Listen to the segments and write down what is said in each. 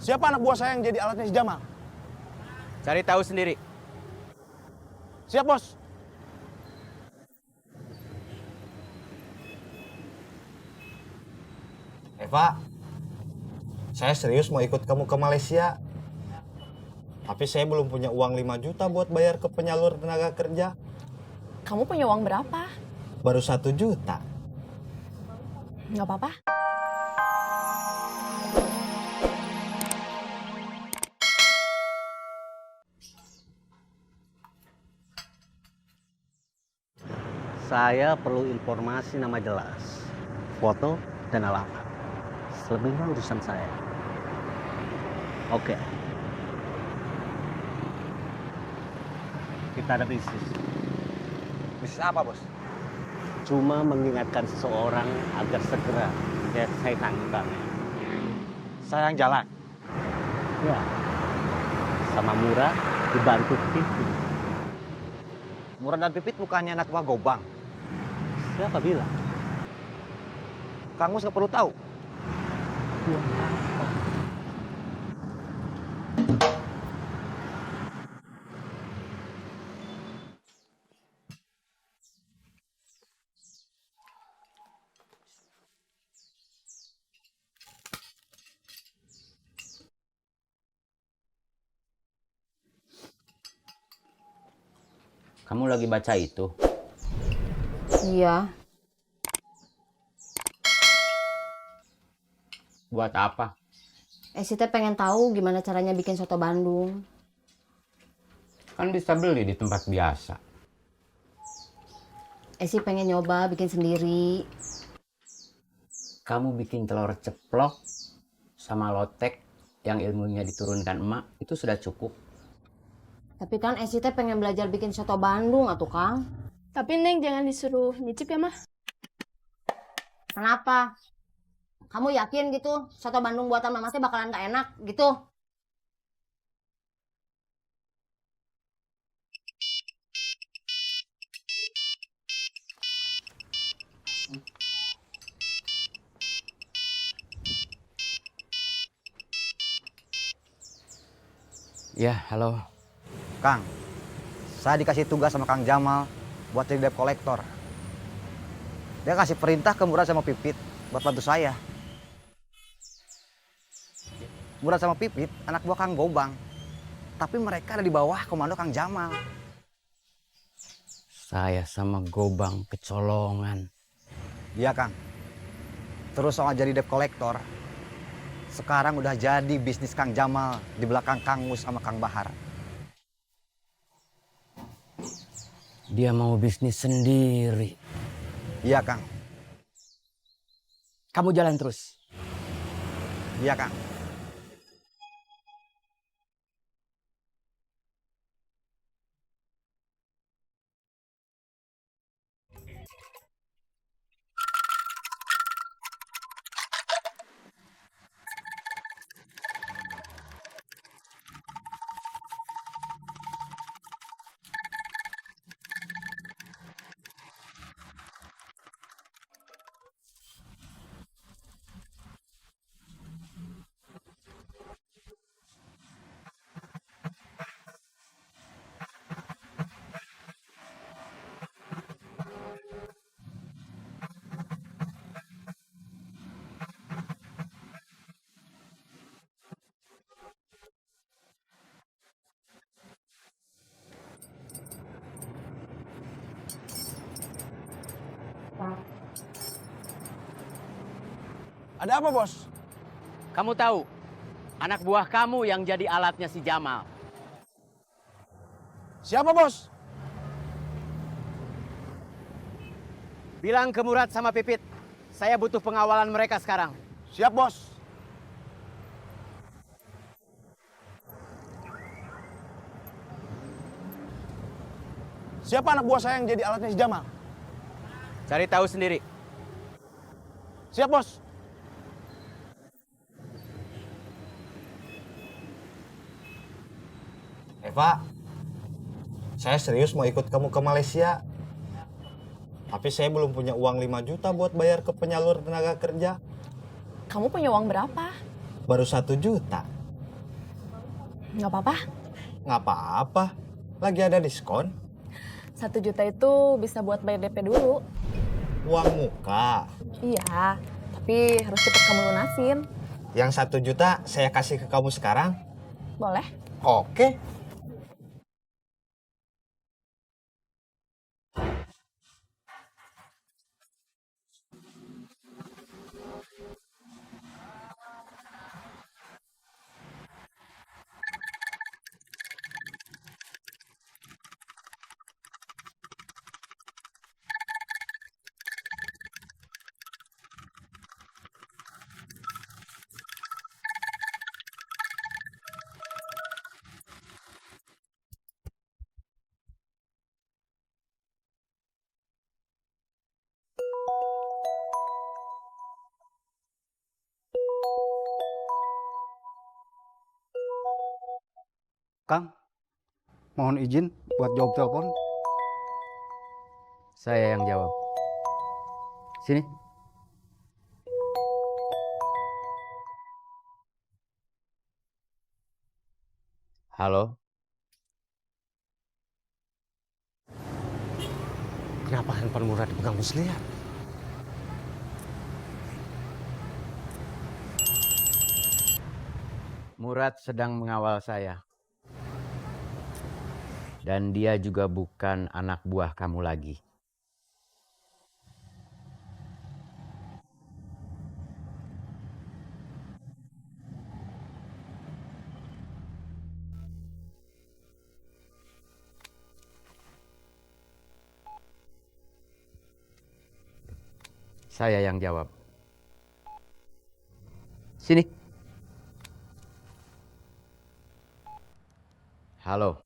Siapa anak buah saya yang jadi alatnya si Jamal? Cari tahu sendiri. Siap, Bos. Eva, saya serius mau ikut kamu ke Malaysia. Tapi saya belum punya uang 5 juta buat bayar ke penyalur tenaga kerja. Kamu punya uang berapa? Baru 1 juta. Nggak apa-apa. Saya perlu informasi nama jelas, foto, dan alamat. Selebihnya urusan saya. Oke. Kita ada bisnis. Bisnis apa, Bos? Cuma mengingatkan seseorang agar segera menyelesaikan utangnya. Saya yang jalan. Ya. Sama Murah dibantu Pipi. Murad dan Pipit bukannya anak buah Gobang. Siapa bilang? Kang Mus nggak perlu tahu. Kamu lagi baca itu? Iya. Buat apa? Sita pengen tahu gimana caranya bikin soto Bandung. Kan bisa beli di tempat biasa. Esi pengen nyoba bikin sendiri. Kamu bikin telur ceplok sama lotek yang ilmunya diturunkan emak, itu sudah cukup. Tapi kan Esi pengen belajar bikin soto Bandung atuh Kang. Tapi Neng jangan disuruh nyicip ya mah. Kenapa? Kamu yakin gitu soto Bandung buatan Mama teh bakalan gak enak gitu? Ya, halo. Kang, saya dikasih tugas sama Kang Jamal buat jadi debt collector. Dia kasih perintah ke Murad sama Pipit buat bantu saya. Murad sama Pipit anak buah Kang Gobang. Tapi mereka ada di bawah komando Kang Jamal. Saya sama Gobang kecolongan. Iya Kang. Terus soal jadi debt collector, sekarang udah jadi bisnis Kang Jamal di belakang Kang Mus sama Kang Bahar. Dia mau bisnis sendiri. Iya Kang. Kamu jalan terus. Iya Kang. Ada apa, Bos? Kamu tahu, anak buah kamu yang jadi alatnya si Jamal. Siapa, Bos? Bilang ke Murad sama Pipit, saya butuh pengawalan mereka sekarang. Siap, Bos. Siapa anak buah saya yang jadi alatnya si Jamal? Cari tahu sendiri. Siap, Bos. Eva, saya serius mau ikut kamu ke Malaysia. Tapi saya belum punya uang 5 juta buat bayar ke penyalur tenaga kerja. Kamu punya uang berapa? Baru 1 juta. Nggak apa-apa. Nggak apa-apa, lagi ada diskon. 1 juta itu bisa buat bayar DP dulu. Uang muka. Iya, tapi harus cepet kamu lunasin. Yang 1 juta saya kasih ke kamu sekarang. Boleh? Oke. Kang, mohon izin buat jawab telepon. Saya yang jawab. Sini. Halo. Kenapa handphone Murad dipegang Muslihat? Murad sedang mengawal saya. Dan dia juga bukan anak buah kamu lagi. Saya yang jawab. Sini. Halo.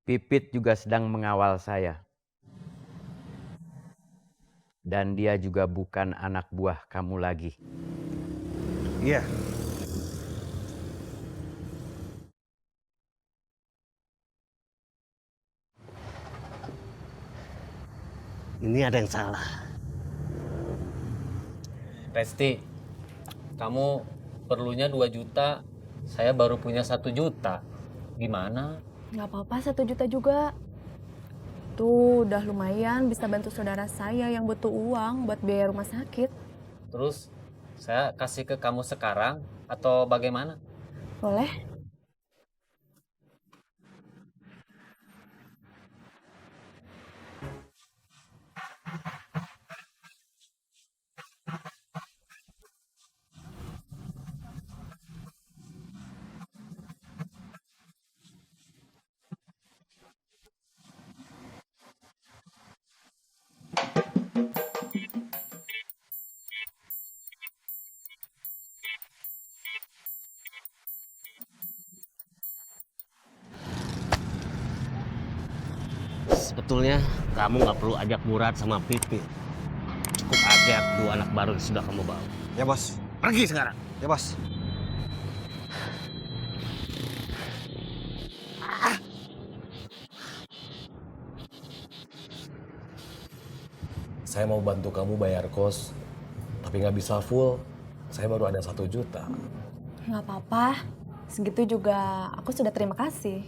Pipit juga sedang mengawal saya. Dan dia juga bukan anak buah kamu lagi. Iya. Ini ada yang salah. Resti, kamu perlunya 2 juta, saya baru punya 1 juta. Gimana? Nggak apa-apa, 1 juta juga. Tuh, udah lumayan bisa bantu saudara saya yang butuh uang buat biaya rumah sakit. Terus saya kasih ke kamu sekarang atau bagaimana? Boleh? Sebetulnya kamu nggak perlu ajak Murad sama Pipi. Cukup ajak 2 anak baru yang sudah kamu bawa. Ya bos. Pergi sekarang. Ya bos. Saya mau bantu kamu bayar kos, tapi nggak bisa full. Saya baru ada 1 juta. Nggak apa-apa. Segitu juga aku sudah terima kasih.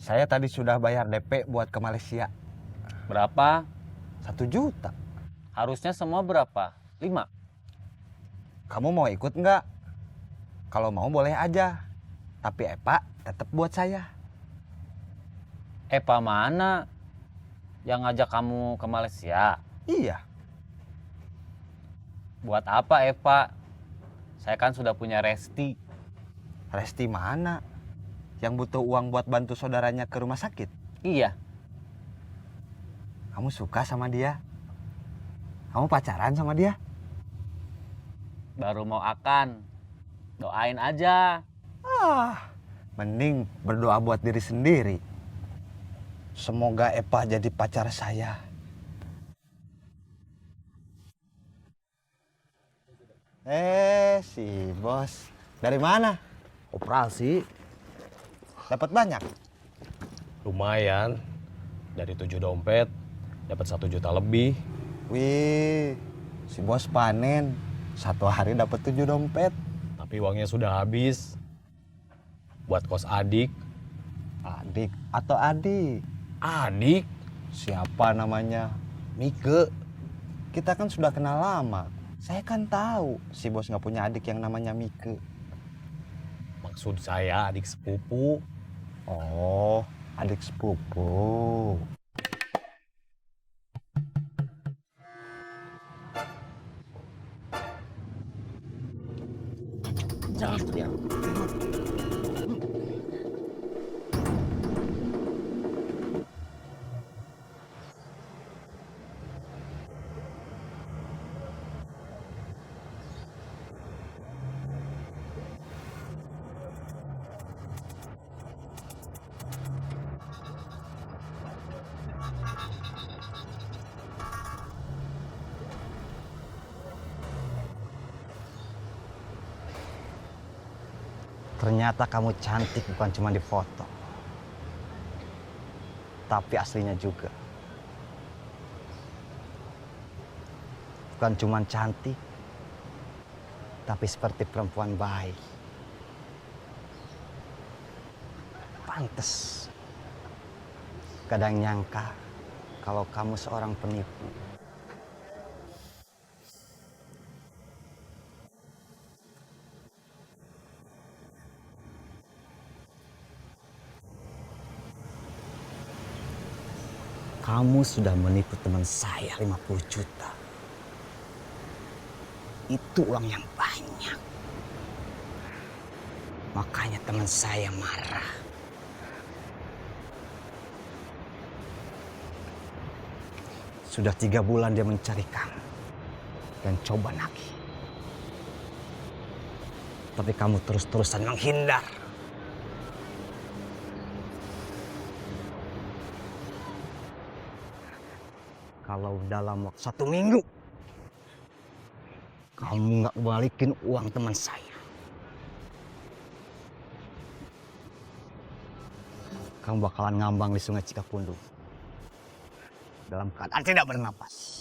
Saya tadi sudah bayar DP buat ke Malaysia. Berapa? 1 juta. Harusnya semua berapa? 5. Kamu mau ikut nggak? Kalau mau boleh aja. Tapi Epa tetap buat saya. Epa mana? Yang ngajak kamu ke Malaysia? Iya. Buat apa Epa? Saya kan sudah punya Resti. Resti mana? Yang butuh uang buat bantu saudaranya ke rumah sakit? Iya. Kamu suka sama dia? Kamu pacaran sama dia? Baru mau akan. Doain aja. Mending berdoa buat diri sendiri. Semoga Epa jadi pacar saya. Si bos. Dari mana? Operasi. Dapat banyak? Lumayan, dari 7 dompet, dapat 1 juta lebih. Wih, si bos panen. 1 hari dapat 7 dompet. Tapi uangnya sudah habis. Buat kos adik. Adik atau adik? Adik? Siapa namanya? Mike. Kita kan sudah kenal lama. Saya kan tahu si bos nggak punya adik yang namanya Mike. Maksud saya adik sepupu. Oh, adik sepupu. Ternyata kamu cantik bukan cuma di foto, tapi aslinya juga. Bukan cuma cantik, tapi seperti perempuan baik. Pantes. Kadang nyangka kalau kamu seorang penipu. Kamu sudah menipu teman saya 50 juta. Itu uang yang banyak. Makanya teman saya marah. Sudah 3 bulan dia mencari kamu dan coba nagih. Tapi kamu terus-terusan menghindar. Kalau dalam waktu 1 minggu kamu nggak balikin uang teman saya, kamu bakalan ngambang di Sungai Cikapundung dalam keadaan tidak bernapas.